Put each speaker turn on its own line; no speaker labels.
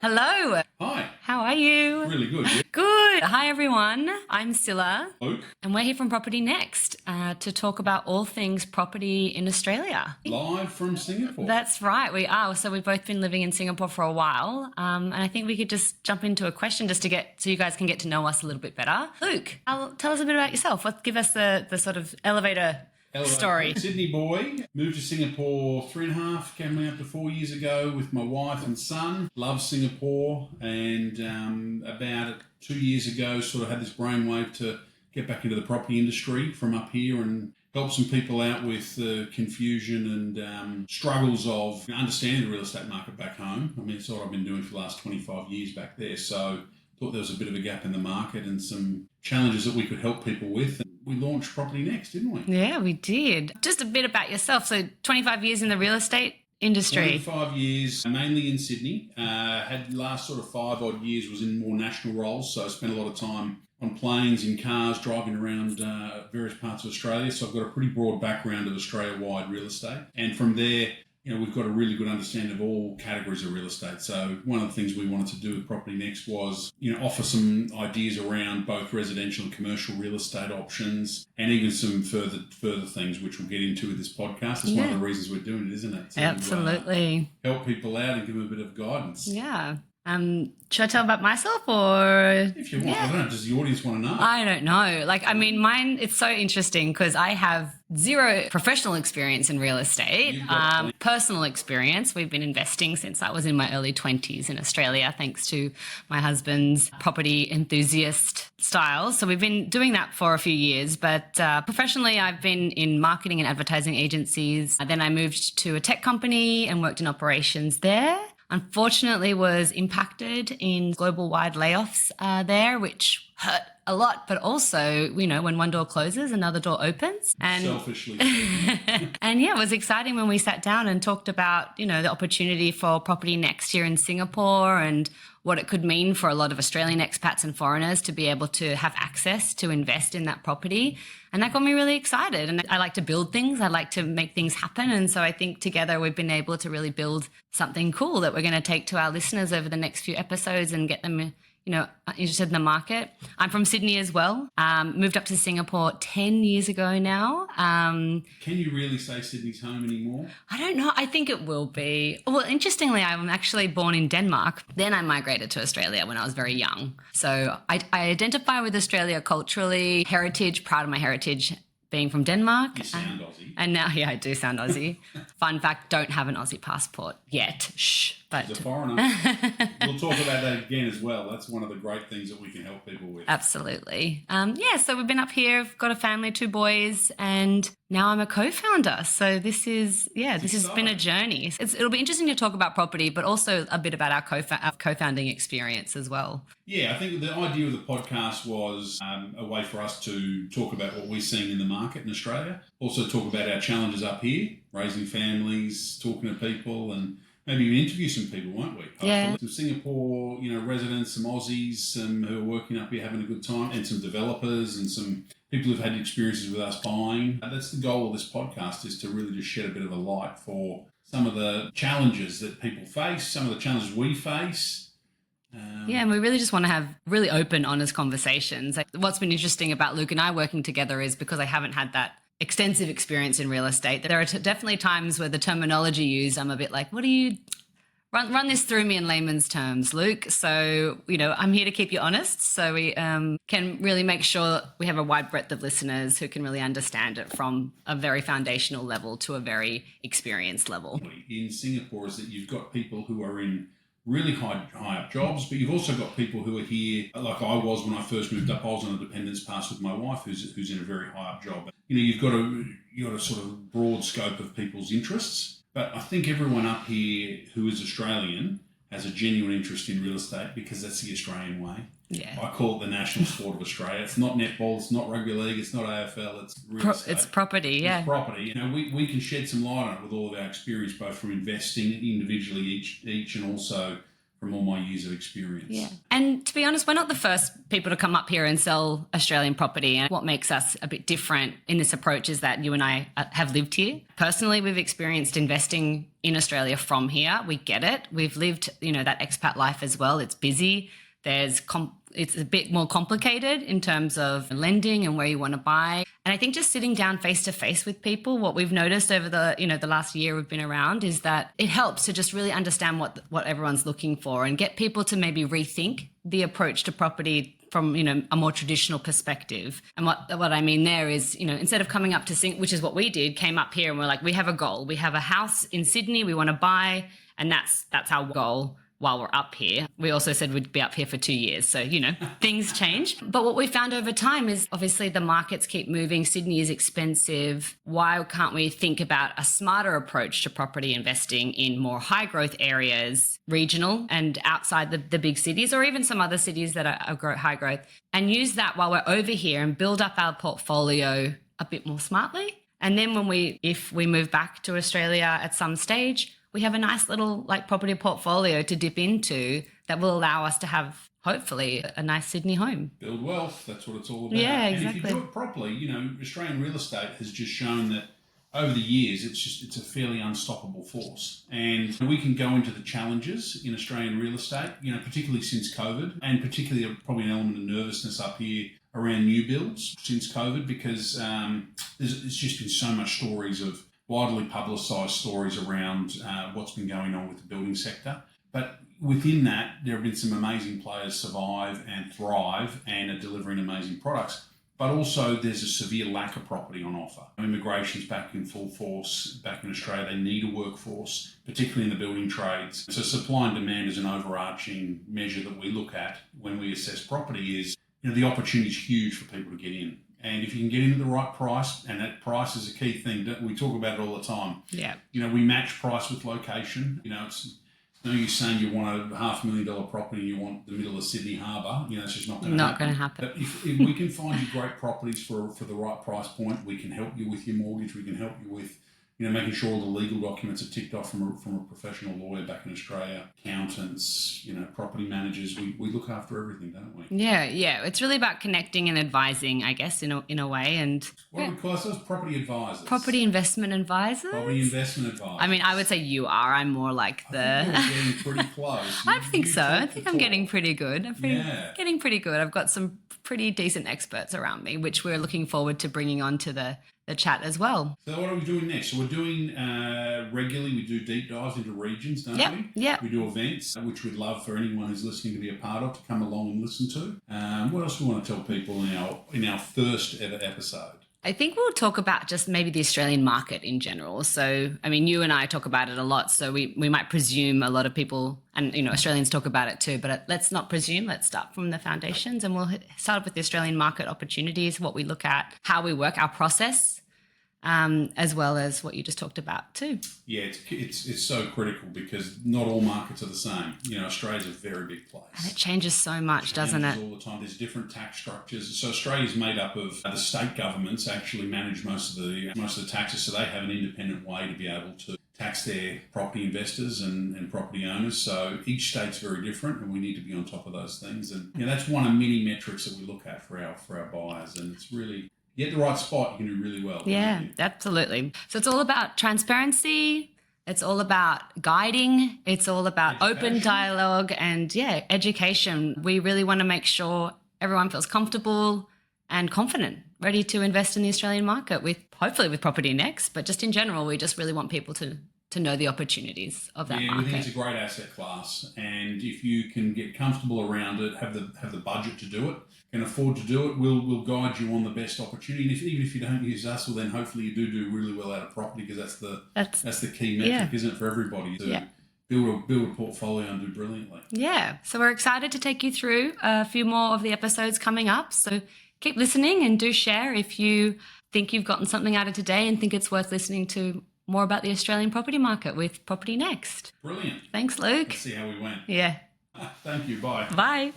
Hello.
Hi.
How are you?
Really good. Yeah.
Good. Hi, everyone. I'm Cilla.
Luke.
And we're here from Property Next to talk about all things property in Australia.
Live from Singapore.
That's right. We are. So we've both been living in Singapore for a while. And I think we could just jump into a question just to so you guys can get to know us a little bit better. Luke, tell us a bit about yourself. Give us the sort of elevator story.
Sydney boy, moved to Singapore 3.5, coming up to 4 years ago with my wife and son. Love Singapore, and about 2 years ago sort of had this brainwave to get back into the property industry from up here and help some people out with the confusion and struggles of understanding the real estate market back home. I mean, it's what I've been doing for the last 25 years back there, so thought there was a bit of a gap in the market and some challenges that we could help people with. We launched Property Next, didn't we?
Yeah, we did. Just a bit about yourself. So 25 years in the real estate industry.
25 years, mainly in Sydney. Had last sort of 5 odd years was in more national roles, so I spent a lot of time on planes, in cars, driving around various parts of Australia. So I've got a pretty broad background of Australia-wide real estate. And from there, we've got a really good understanding of all categories of real estate. So one of the things we wanted to do with Property Next was, offer some ideas around both residential and commercial real estate options, and even some further things which we'll get into with this podcast. It's one of the reasons we're doing it, isn't it? To,
absolutely.
Help people out and give them a bit of guidance.
Yeah. Should I tell about myself or?
If you want, I don't know. Does the audience want to know?
I don't know. Mine, it's so interesting because I have zero professional experience in real estate, personal experience. We've been investing since I was in my early 20s in Australia, thanks to my husband's property enthusiast style. So we've been doing that for a few years, but professionally I've been in marketing and advertising agencies. Then I moved to a tech company and worked in operations there. Unfortunately was impacted in global-wide layoffs there, which hurt a lot, but also, when one door closes, another door opens. And
selfishly.
And yeah, it was exciting when we sat down and talked about, the opportunity for Property Next here in Singapore and what it could mean for a lot of Australian expats and foreigners to be able to have access to invest in that property. And that got me really excited. And I like to build things. I like to make things happen. And so I think together we've been able to really build something cool that we're going to take to our listeners over the next few episodes and get them interested in the market. I'm from Sydney as well. Moved up to Singapore 10 years ago now.
Can you really say Sydney's home anymore?
I don't know. I think it will be. Well, interestingly, I'm actually born in Denmark. Then I migrated to Australia when I was very young. So I identify with Australia culturally, heritage, proud of my heritage, being from Denmark.
You sound Aussie.
And now, I do sound Aussie. Fun fact, don't have an Aussie passport yet. Shh. But
as a foreigner. We'll talk about that again as well. That's one of the great things that we can help people with.
Absolutely. So we've been up here, I've got a family, 2 boys, and now I'm a co-founder. So this has been a journey. It'll be interesting to talk about property, but also a bit about our co-founding experience as well.
Yeah, I think the idea of the podcast was a way for us to talk about what we're seeing in the market in Australia. Also talk about our challenges up here, raising families, talking to people, and maybe even interview some people, won't we? Hopefully.
Yeah.
Some Singapore, residents, some Aussies who are working up here having a good time, and some developers and some people who've had experiences with us buying. That's the goal of this podcast, is to really just shed a bit of a light for some of the challenges that people face, some of the challenges we face.
And we really just want to have really open, honest conversations. What's been interesting about Luke and I working together is because I haven't had that extensive experience in real estate. There are definitely times where the terminology used, I'm a bit like, what do you run this through me in layman's terms, Luke? So, I'm here to keep you honest. So we can really make sure we have a wide breadth of listeners who can really understand it from a very foundational level to a very experienced level.
In Singapore is that you've got people who are in really high up jobs, but you've also got people who are here, like I was when I first moved up. I was on a dependence pass with my wife, who's in a very high up job. You've got a sort of broad scope of people's interests, but I think everyone up here who is Australian has a genuine interest in real estate because that's the Australian way.
Yeah.
I call it the national sport of Australia. It's not netball, it's not rugby league, it's not AFL, it's real estate.
It's property, yeah.
It's property. We can shed some light on it with all of our experience, both from investing individually each and also all my years of experience.
Yeah. And to be honest, we're not the first people to come up here and sell Australian property. And what makes us a bit different in this approach is that you and I have lived here. Personally, we've experienced investing in Australia from here. We get it. We've lived, that expat life as well. It's busy. It's a bit more complicated in terms of lending and where you want to buy. And I think just sitting down face to face with people, what we've noticed over the last year we've been around is that it helps to just really understand what everyone's looking for and get people to maybe rethink the approach to property from, a more traditional perspective. And what I mean there is, instead of coming up to which is what we did, came up here and we're like, we have a goal. We have a house in Sydney we want to buy, and that's our goal. While we're up here, we also said we'd be up here for 2 years. So, things change. But what we found over time is obviously the markets keep moving. Sydney is expensive. Why can't we think about a smarter approach to property investing in more high growth areas, regional and outside the big cities, or even some other cities that are high growth, and use that while we're over here and build up our portfolio a bit more smartly. And then if we move back to Australia at some stage, we have a nice little property portfolio to dip into that will allow us to have, hopefully, a nice Sydney home.
Build wealth, that's what it's all about.
Yeah, exactly.
And if you do it properly, Australian real estate has just shown that over the years, it's a fairly unstoppable force. And we can go into the challenges in Australian real estate, particularly since COVID, and particularly probably an element of nervousness up here around new builds since COVID, because there's just been so much stories of widely publicised stories around what's been going on with the building sector. But within that, there have been some amazing players survive and thrive and are delivering amazing products. But also there's a severe lack of property on offer. Immigration's back in full force back in Australia. They need a workforce, particularly in the building trades. So supply and demand is an overarching measure that we look at when we assess property is, the opportunity is huge for people to get in. And if you can get in at the right price, and that price is a key thing, we talk about it all the time.
Yeah.
We match price with location. It's no use saying you want a $500,000 property and you want the middle of Sydney Harbour. It's just not going to happen.
Not going to happen.
But if we can find you great properties for the right price point, we can help you with your mortgage. We can help you with making sure all the legal documents are ticked off from a professional lawyer back in Australia, accountants, property managers. We look after everything, don't we?
Yeah. It's really about connecting and advising, I guess, in a way. And
what do we call ourselves? Property advisors.
Property investment advisors.
Property investment advisors.
I mean, I would say you are. I'm more like
I think you're getting pretty close.
I think so. I think I'm getting pretty good. Getting pretty good. I've got some pretty decent experts around me, which we're looking forward to bringing on to the chat as well.
So what are we doing next? So we're doing regularly, we do deep dives into regions, don't we?
Yeah.
We do events, which we'd love for anyone who's listening to be a part of to come along and listen to. What else do we want to tell people in our first ever episode?
I think we'll talk about just maybe the Australian market in general. So, I mean, you and I talk about it a lot, so we might presume a lot of people, and, Australians talk about it too, but let's not presume. Let's start from the foundations, and we'll start with the Australian market opportunities, what we look at, how we work, our process, as well as what you just talked about too.
Yeah, it's so critical because not all markets are the same. Australia's a very big place.
And it changes so much, doesn't it?
All the time. There's different tax structures. So Australia's made up of the state governments actually manage most of the taxes, so they have an independent way to be able to tax their property investors and property owners. So each state's very different, and we need to be on top of those things. And that's one of many metrics that we look at for our buyers, and it's really. You get the right spot, you can do really well.
Yeah, absolutely. So it's all about transparency. It's all about guiding. It's all about open dialogue and, education. We really want to make sure everyone feels comfortable and confident, ready to invest in the Australian market hopefully with Property NXT, but just in general, we just really want people to know the opportunities of that market.
We think it's a great asset class, and if you can get comfortable around it, have the budget to do it, can afford to do it, we'll guide you on the best opportunity. And even if you don't use us, well, then hopefully you do really well out of property, because that's the key metric, isn't it, for everybody to build a portfolio and do brilliantly.
Yeah, so we're excited to take you through a few more of the episodes coming up. So keep listening and do share if you think you've gotten something out of today and think it's worth listening to more about the Australian property market with Property NXT.
Brilliant.
Thanks, Luke.
Let's see how we went.
Yeah.
Thank you. Bye.
Bye.